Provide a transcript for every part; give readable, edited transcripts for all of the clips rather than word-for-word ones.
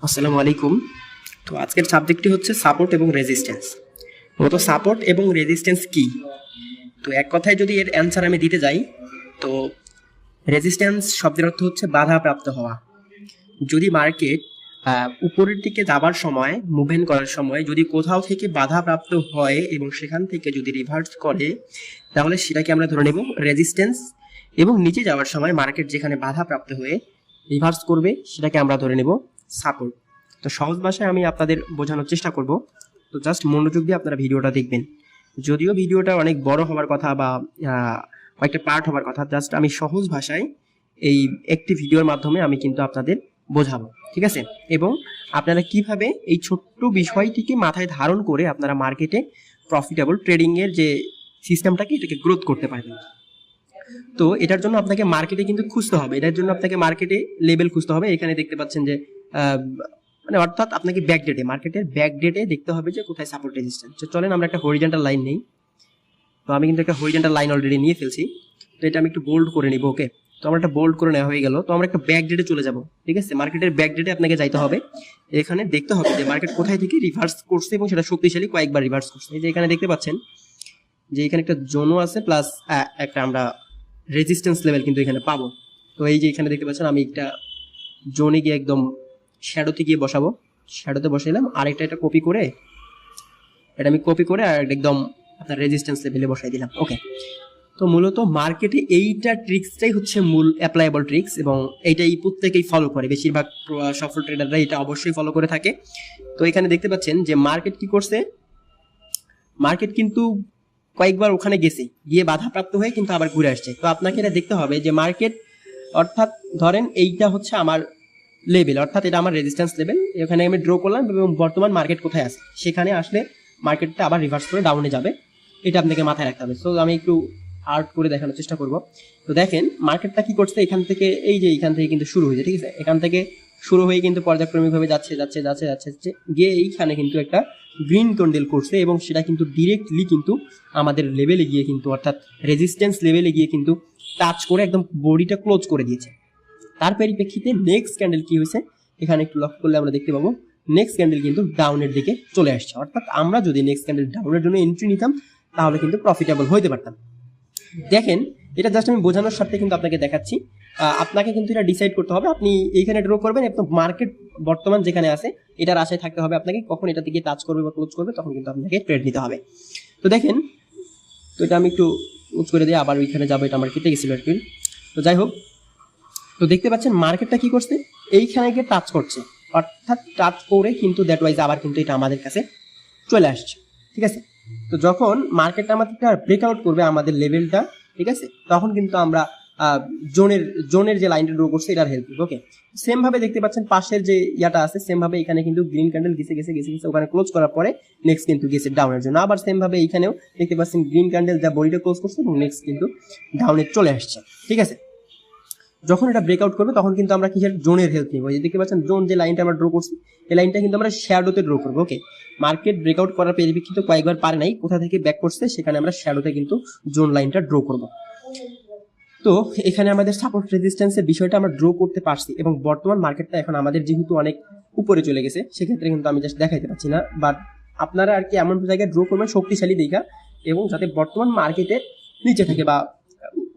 আসসালামু আলাইকুম। তো আজকের সাবজেক্টটি হচ্ছে সাপোর্ট এবং রেজিস্ট্যান্স। মূলত সাপোর্ট এবং রেজিস্ট্যান্স কি? তো এক কথায় যদি এর অ্যান্সার আমি দিতে যাই, তো রেজিস্ট্যান্স শব্দের অর্থ হচ্ছে বাধাপ্রাপ্ত হওয়া। যদি মার্কেট উপরের দিকে যাবার সময়, মুভমেন্ট করার সময় যদি কোথাও থেকে বাধাপ্রাপ্ত হয় এবং সেখান থেকে যদি রিভার্স করে, তাহলে সেটাকে আমরা ধরে নেব রেজিস্ট্যান্স। এবং নিচে যাওয়ার সময় মার্কেট যেখানে বাধাপ্রাপ্ত হয়ে রিভার্স করবে, সেটাকে আমরা ধরে নেব সাপোর্ট। তো সহজ ভাষায় আমি আপনাদের বোঝানোর চেষ্টা করব। তো জাস্ট মনোযোগ দিয়ে আপনারা ভিডিওটা দেখবেন। যদিও ভিডিওটা অনেক বড় হওয়ার কথা বা কয়েকটা পার্ট হওয়ার কথা, জাস্ট আমি সহজ ভাষায় এই একটি ভিডিওর মাধ্যমে আমি কিন্তু আপনাদের বোঝাবো, ঠিক আছে? এবং আপনারা কিভাবে এই ছোট্ট বিষয়টিকে মাথায় ধারণ করে আপনারা মার্কেটে প্রফিটেবল ট্রেডিংয়ের যে সিস্টেমটাকে এটাকে গ্রোথ করতে পারবেন। তো এটার জন্য আপনাকে মার্কেটে কিন্তু খুঁজতে হবে, এটার জন্য আপনাকে মার্কেটে লেভেল খুঁজতে হবে। এখানে দেখতে পাচ্ছেন যে মানে অর্থাৎ আপনাকে ব্যাকডেটে, মার্কেটের ব্যাকডেটে দেখতে হবে যে কোথায় সাপোর্ট রেজিস্ট্যান্স। তো চলেন আমরা একটা হরিজন্টাল লাইন নেই। তো আমি কিন্তু একটা হরিজন্টাল লাইন অলরেডি নিয়ে ফেলছি। তো এটা আমি একটু বোল্ড করে নিব। ওকে, তো আমরা একটা বোল্ড করে নেওয়া হয়ে গেল। তো আমরা একটা ব্যাকডেটে চলে যাব, ঠিক আছে? মার্কেটের ব্যাকডেটে আপনাকে যাইতে হবে। এখানে দেখতে হবে যে মার্কেট কোথায় থেকে রিভার্স করছে এবং সেটা শক্তিশালী কয়েকবার রিভার্স করছে। এই যে এখানে দেখতে পাচ্ছেন যে এখানে একটা জোনও আছে, প্লাস একটা আমরা রেজিস্ট্যান্স লেভেল কিন্তু এখানে পাবো। তো এই যে এখানে দেখতে পাচ্ছেন আমি একটা জোনে গিয়ে একদম শ্যাডোতে গিয়ে বসাবো, শ্যাডোতে বসাইলাম। আর এটা কপি করে, এটা আমি কপি করে আর একদম আপনার রেজিস্ট্যান্স লেভেলে বসাই দিলাম। ওকে, তো মূলত মার্কেটে এইটা ট্রিক্সটাই হচ্ছে মূল অ্যাপ্লাইবল ট্রিক্স এবং এইটাই প্রত্যেকেই ফলো করে, বেশিরভাগ সফল ট্রেডাররা এটা অবশ্যই ফলো করে থাকে। তো এখানে দেখতে পাচ্ছেন যে মার্কেট কি করছে, মার্কেট কিন্তু কয়েকবার ওখানে গেছে, গিয়ে বাধাপ্রাপ্ত হয়ে কিন্তু আবার ঘুরে আসছে। তো আপনাকে এটা দেখতে হবে যে মার্কেট, অর্থাৎ ধরেন এইটা হচ্ছে আমার লেভেল, অর্থাৎ এটা আমার রেজিস্ট্যান্স লেভেল। এখানে আমি ড্র করলাম এবং বর্তমান মার্কেট কোথায় আছে সেখানে আসলে মার্কেটটা আবার রিভার্স করে ডাউনে যাবে, এটা আপনাকে মাথায় রাখতে হবে। সো আমি একটু আর্ট করে দেখানোর চেষ্টা করব। তো দেখেন মার্কেটটা কি করছে, এখান থেকে এই যে এখান থেকে কিন্তু শুরু হয়েছে, ঠিক আছে? এখান থেকে শুরু হয়ে কিন্তু পর্যায়ক্রমিকভাবে যাচ্ছে যাচ্ছে যাচ্ছে যাচ্ছে গিয়ে এইখানে কিন্তু একটা গ্রিন ক্যান্ডেল করছে এবং সেটা কিন্তু ডিরেক্টলি কিন্তু আমাদের লেভেলে গিয়ে কিন্তু, অর্থাৎ রেজিস্ট্যান্স লেভেলে গিয়ে কিন্তু টাচ করে একদম বডিটা ক্লোজ করে দিয়েছে। তার পরিপ্রেক্ষিতে নেক্সট ক্যান্ডেল কি হয়েছে, এখানে একটু লক্ষ্য করলে আমরা দেখতে পাবো নেক্সট ক্যান্ডেল কিন্তু ডাউনের দিকে চলে আসছে। অর্থাৎ আমরা যদি নেক্সট ক্যান্ডেল ডাউনের জন্য এন্ট্রি নিতাম তাহলে কিন্তু প্রফিটেবল হইতে পারতাম। দেখেন এটা জাস্ট আমি বোঝানোর সাথে কিন্তু আপনাকে দেখাচ্ছি। আপনাকে কিন্তু এটা ডিসাইড করতে হবে, আপনি এইখানে ড্র করবেন এবং মার্কেট বর্তমান যেখানে আছে এটার আশায় থাকতে হবে আপনাকে, কখন এটা থেকে টাচ করবে বা ক্লোজ করবে তখন কিন্তু আপনাকে ট্রেড নিতে হবে। তো দেখেন, তো এটা আমি একটু ক্লোজ করে দিই, আবার ওইখানে যাবো, এটা আমার কেটে গেছিল আর কি। তো যাই হোক, তো দেখতে পাচ্ছেন মার্কেটটা কি করছে, এইখানে গিয়ে টাচ করছে, অর্থাৎ টাচ করে কিন্তু দ্যাট ওয়াইজ আবার কিন্তু এটা আমাদের কাছে চলে আসছে, ঠিক আছে? তো যখন মার্কেটটা আমাদেরটা ব্রেকআউট করবে আমাদের লেভেলটা, ঠিক আছে, তখন কিন্তু আমরা জোনের যে লাইনটা ড্র করছে এটার হেল্প করবে। ওকে, সেম ভাবে দেখতে পাচ্ছেন পাশের যে ইয়াটা আছে, সেম ভাবে এখানে কিন্তু গ্রিন ক্যান্ডেল গেছে গেছে গেছে গেছে ওখানে ক্লোজ করার পরে নেক্সট কিন্তু গেছে ডাউনের জন্য। আবার সেম ভাবে এইখানেও দেখতে পাচ্ছেন গ্রিন ক্যান্ডেল যা বডিটা ক্লোজ করছে এবং নেক্সট কিন্তু ডাউনে চলে আসছে, ঠিক আছে? যখন এটা ব্রেকআউট করবে তখন কিন্তু আমরা কিসের জোনের হেল্প নিব। এই দেখতে পাচ্ছেন জোন যে লাইনটা আমরা ড্র করছি, এই লাইনটা কিন্তু আমরা শ্যাডোতে ড্র করবো। ওকে, মার্কেট ব্রেকআউট করার পরিপ্রেক্ষিতে কয়েকবার পারে নাই, কোথা থেকে ব্যাক করছে সেখানে আমরা শ্যাডোতে কিন্তু জোন লাইনটা ড্র করব। তো এখানে আমাদের সাপোর্ট রেজিস্ট্যান্সের বিষয়টা আমরা ড্র করতে পারছি এবং বর্তমান মার্কেটটা এখন আমাদের যেহেতু অনেক উপরে চলে গেছে, সেক্ষেত্রে কিন্তু আমি জাস্ট দেখাইতে পারছি না। বাট আপনারা আর কি এমন জায়গায় ড্র করবেন শক্তিশালী দেখা, এবং যাতে বর্তমান মার্কেটের নিচে থাকে বা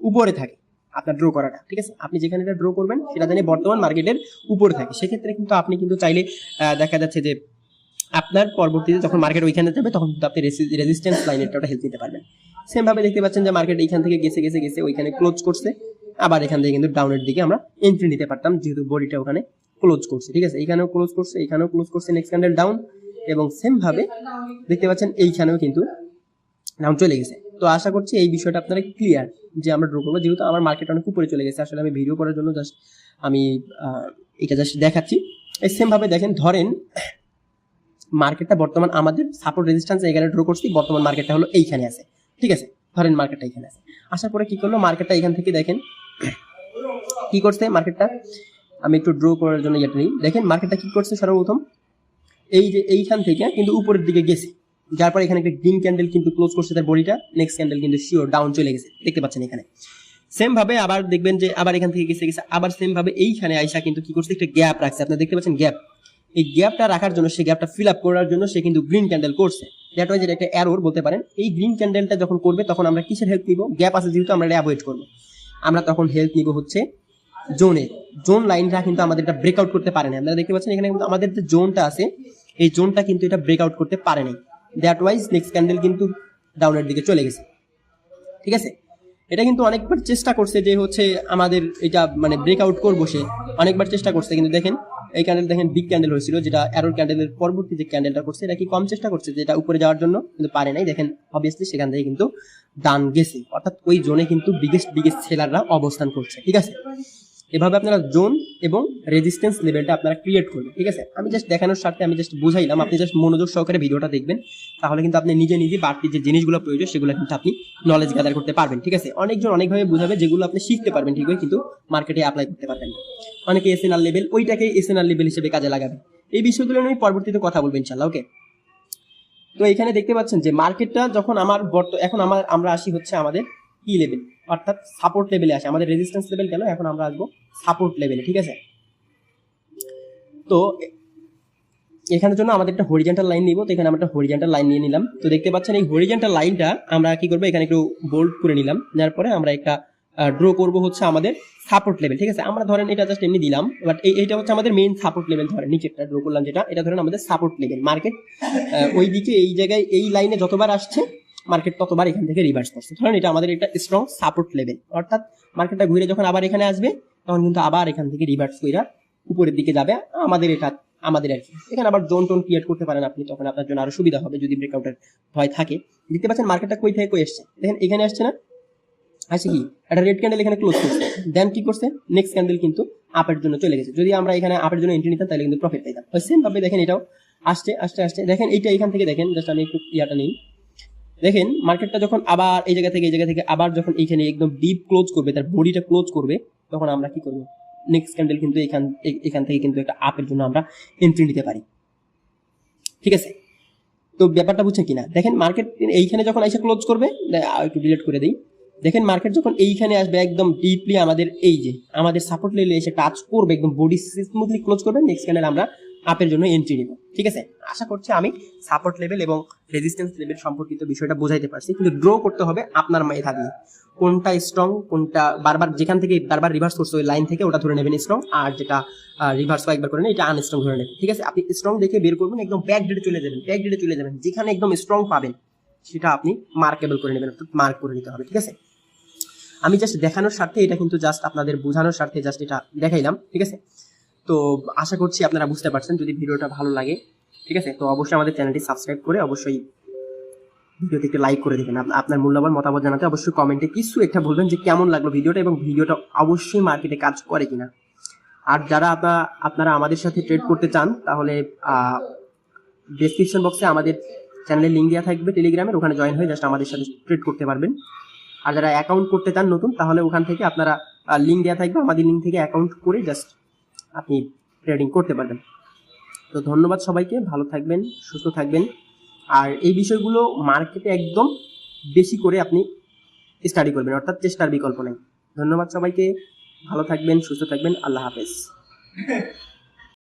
উপরে থাকে আপনার ড্র করাটা, ঠিক আছে? আপনি যেখানে এটা ড্র করবেন সেটা জানি বর্তমান মার্কেটের উপরে থাকে, সেক্ষেত্রে কিন্তু আপনি কিন্তু চাইলে দেখা যাচ্ছে যে আপনার পরবর্তীতে যখন মার্কেট ওইখানে যাবে তখন কিন্তু আপনি রেজিস্ট্যান্স লাইনেরটা ওটা হেল্প নিতে পারবেন। সেম ভাবে দেখতে পাচ্ছেন যে মার্কেট এইখান থেকে গেছে গেছে গেছে ওইখানে ক্লোজ করছে, আবার এখান থেকে কিন্তু ডাউনের দিকে আমরা এন্ট্রি নিতে পারতাম যেহেতু বডিটা ওখানে ক্লোজ করছে, ঠিক আছে? এইখানেও ক্লোজ করছে, এইখানেও ক্লোজ করছে, নেক্সট ক্যান্ডেল ডাউন, এবং সেম ভাবে দেখতে পাচ্ছেন এইখানেও কিন্তু ডাউন চলে গেছে। তো আশা করছি এই বিষয়টা আপনারা ক্লিয়ার যে আমরা ড্র করবো, যেহেতু আমার মার্কেট অনেক উপরে চলে গেছে। আসলে আমি ভিডিও করার জন্য জাস্ট আমি এটা জাস্ট দেখাচ্ছি। এই সেম ভাবে দেখেন, ধরেন মার্কেটটা বর্তমান আমাদের সাপোর্ট রেজিস্ট্যান্স এখানে ড্র করছি, বর্তমান মার্কেটটা হলো এইখানে আছে, ঠিক আছে? ধরেন মার্কেটটা এখানে আছে, আসার পরে কি করলো মার্কেটটা এখান থেকে দেখেন কি করছে মার্কেটটা, আমি একটু ড্র করার জন্য এটা নিই। দেখেন মার্কেটটা কি করছে, সর্বপ্রথম এই যে এইখান থেকে কিন্তু উপরের দিকে গেছে, যার পরে এখানে একটা গ্রিন ক্যান্ডেল কিন্তু ক্লোজ করছে তার বডিটা, নেক্সট ক্যান্ডেল কিন্তু শিওর ডাউন চলে গেছে, দেখতে পাচ্ছেন এখানে। সেম ভাবে আবার দেখবেন যে আবার এখান থেকে গেছে গেছে, আবার সেম ভাবে এইখানে আইসা কিন্তু কি করছে, একটা গ্যাপ রাখছে, আপনারা দেখতে পাচ্ছেন গ্যাপ, এই গ্যাপটা রাখার জন্য, সেই গ্যাপটা ফিল আপ করার জন্য সে কিন্তু গ্রিন ক্যান্ডেল করছে। দ্যাট ওয়াইজ এটা একটা এরর বলতে পারেন। এই গ্রিন ক্যান্ডেলটা যখন করবে তখন আমরা কিসের হেল্প নিব? গ্যাপ আছে যেহেতু আমরা এটা অ্যাভয়েড করবো। আমরা তখন হেল্প নিব হচ্ছে জোনের। জোন লাইনটা কিন্তু আমাদের এটা ব্রেকআউট করতে পারে না। আপনারা দেখতে পাচ্ছেন এখানে কিন্তু আমাদের যে জোনটা আছে এই জোনটা কিন্তু এটা ব্রেকআউট করতে পারে নাই। দ্যাট ওয়াইজ নেক্সট ক্যান্ডেল কিন্তু ডাউনের দিকে চলে গেছে। ঠিক আছে, এটা কিন্তু অনেকবার চেষ্টা করছে যে হচ্ছে আমাদের এটা মানে ব্রেকআউট করবো, সে অনেকবার চেষ্টা করছে, কিন্তু দেখেন এই ক্যান্ডেল দেখেন বিগ ক্যান্ডেল হয়েছিল, যেটা এরর ক্যান্ডেলের পরবর্তী যে ক্যান্ডেলটা করছে এটা কি কম চেষ্টা করছে যেটা উপরে যাওয়ার জন্য, কিন্তু পারে নাই। দেখেন অবভিয়াসলি সেখান থেকে কিন্তু ডান গেছে, অর্থাৎ ওই জোনে কিন্তু বিগেস্ট সেলাররা অবস্থান করছে। ঠিক আছে, এভাবে আপনারা জোন এবং রেজিস্ট্যান্স লেভেলটা আপনারা ক্রিয়েট করবেন। ঠিক আছে, আমি জাস্ট দেখানোর স্বার্থে আমি জাস্ট বুঝাইলাম, আপনি জাস্ট মনোযোগ সহকারে ভিডিওটা দেখবেন, তাহলে কিন্তু আপনি নিজে নিজে বাড়তি যে জিনিসগুলো প্রয়োজন সেগুলো কিন্তু আপনি নলেজ গ্যাদার করতে পারবেন। ঠিক আছে, অনেকজন অনেকভাবে বুঝাবে, যেগুলো আপনি শিখতে পারবেন ঠিকই, কিন্তু মার্কেটে অ্যাপ্লাই করতে পারবেন না। অনেকে এসএনআর লেভেল ওইটাকে এসএনআর লেভেল হিসেবে কাজে লাগাবে। এই বিষয়গুলো নিয়ে পরবর্তীতে কথা বলবো ইনশাআল্লাহ। ওকে, তো এখানে দেখতে পাচ্ছেন যে মার্কেটটা যখন এখন আমরা আসি হচ্ছে আমাদের কি লেভেল, অর্থাৎ সাপোর্ট লেভেলে আসে। আমাদের রেজিস্ট্যান্স লেভেল গেল, এখন আমরা আসবো সাপোর্ট লেভেলে। ঠিক আছে, তো এখানের জন্য আমাদের একটা হরিজন্টাল লাইন নিব। তো এখানে আমরা একটা হরিজন্টাল লাইন নিয়ে নিলাম। তো দেখতে পাচ্ছেন এই হরিজন্টাল লাইনটা আমরা কি করবো, এখানে একটু বোল্ড করে নিলাম। নেওয়ার পরে আমরা একটা ড্র করব হচ্ছে আমাদের সাপোর্ট লেভেল। ঠিক আছে, আমরা ধরেন এটা জাস্ট এমনি দিলাম, বাট এইটা হচ্ছে আমাদের মেইন সাপোর্ট লেভেল। ধরেন নিচেরটা ড্র করলাম যেটা, এটা ধরেন আমাদের সাপোর্ট লেভেল। মার্কেট ওই দিকে এই জায়গায় এই লাইনে যতবার আসছে মার্কেট ততবার এখান থেকে রিভার্স করছে। ধরেন এটা আমাদের একটা স্ট্রং সাপোর্ট লেভেল, অর্থাৎ মার্কেটটা ঘুরে যখন আবার এখানে আসবে তখন কিন্তু আবার এখান থেকে রিভার্স কইরা উপরের দিকে যাবে। আমাদের আর কি এখানে আবার জোন টোন ক্রিয়েট করতে পারেন আপনি, তখন আপনার জন্য আরো সুবিধা হবে যদি ব্রেকআউটের ভয় থাকে। দেখতে পাচ্ছেন মার্কেটটা কই থেকে কই আসছে, দেখেন এখানে আসছে না, আসে কি একটা রেড ক্যান্ডেল এখানে ক্লোজ করছে, দেন কি করছে নেক্সট ক্যান্ডেল কিন্তু আপের জন্য চলে গেছে। যদি আমরা এখানে আপের জন্য এন্ট্রি নিতাম তাহলে কিন্তু প্রফিট পাইতাম। সেম ভাবে দেখেন এটাও আসছে আসতে আসতে দেখেন এইটা এখান থেকে দেখেন, জাস্ট আমি একটু ইয়াটা নেই। দেখেন মার্কেটটা যখন আবার এই জায়গা থেকে আবার যখন এইখানে একদম ডিপ ক্লোজ করবে, তার বডিটা ক্লোজ করবে, তখন আমরা কি করবো, নেক্সট ক্যান্ডেল কিন্তু এখান থেকে কিন্তু একটা আপের জন্য আমরা এন্ট্রি নিতে পারি। ঠিক আছে, তো ব্যাপারটা বুঝছেন কিনা? দেখেন মার্কেট এইখানে যখন এসে ক্লোজ করবে, একটু ডিলিট করে দিই। দেখেন মার্কেট যখন এইখানে আসবে একদম ডিপলি আমাদের এই যে আমাদের সাপোর্ট লেভেলে এসে টাচ করবে, একদম বডি স্মুথলি ক্লোজ করবে, নেক্সট ক্যান্ডেল আমরা আপের জন্য এন্ট্রি নিব। ঠিক আছে, আশা করছি আমি সাপোর্ট লেভেল এবং রেজিস্ট্যান্স লেভেল সম্পর্কিত বিষয়টা বোঝাইতে পারছি, কিন্তু ড্র করতে হবে আপনার মেধা দিয়ে। কোনটা স্ট্রং, কোনটা বারবার যেখান থেকে বারবার রিভার্স করছে ওই লাইন থেকে ওটা ধরে নেবেন স্ট্রং, আর যেটা রিভার্স কয়েকবার করে নেন এটা আনস্ট্রং ধরে নেবেন। ঠিক আছে, আপনি স্ট্রং দেখে বের করবেন, একদম ব্যাক ডেটে চলে যাবেন, যেখানে একদম স্ট্রং পাবেন সেটা আপনি মার্কেবল করে নেবেন, অর্থাৎ মার্ক করে নিতে হবে। ঠিক আছে, আমি জাস্ট দেখানোর স্বার্থে, এটা কিন্তু জাস্ট আপনাদের বোঝানোর স্বার্থে জাস্ট এটা দেখাইলাম। ঠিক আছে, তো আশা করছি আপনারা বুঝতে পারছেন। যদি ভিডিওটা ভালো লাগে, ঠিক আছে, তো অবশ্যই আমাদের চ্যানেলটি সাবস্ক্রাইব করে অবশ্যই ভিডিওতে একটু লাইক করে দেবেন। আপনার মূল্যবান মতামত জানাতে অবশ্যই কমেন্টে কিছু একটা বলবেন যে কেমন লাগলো ভিডিওটা, এবং ভিডিওটা অবশ্যই মার্কেটে কাজ করে কিনা। আর যারা আপনারা আমাদের সাথে ট্রেড করতে চান তাহলে ডেসক্রিপশন বক্সে আমাদের চ্যানেলের লিঙ্ক দেওয়া থাকবে টেলিগ্রামের, ওখানে জয়েন হয়ে জাস্ট আমাদের সাথে ট্রেড করতে পারবেন। আর যারা অ্যাকাউন্ট করতে চান নতুন, তাহলে ওখান থেকে আপনারা লিঙ্ক দেওয়া থাকবে, আমাদের লিঙ্ক থেকে অ্যাকাউন্ট করে জাস্ট আপনি ট্রেডিং করতে পারবেন। তো ধন্যবাদ সবাইকে, ভালো থাকবেন, সুস্থ থাকবেন। আর এই বিষয়গুলো মার্কেটে একদম বেশি করে আপনি স্টাডি করবেন, অর্থাৎ চেষ্টার বিকল্প নেই। ধন্যবাদ সবাইকে, ভালো থাকবেন, সুস্থ থাকবেন, আল্লাহ হাফেজ।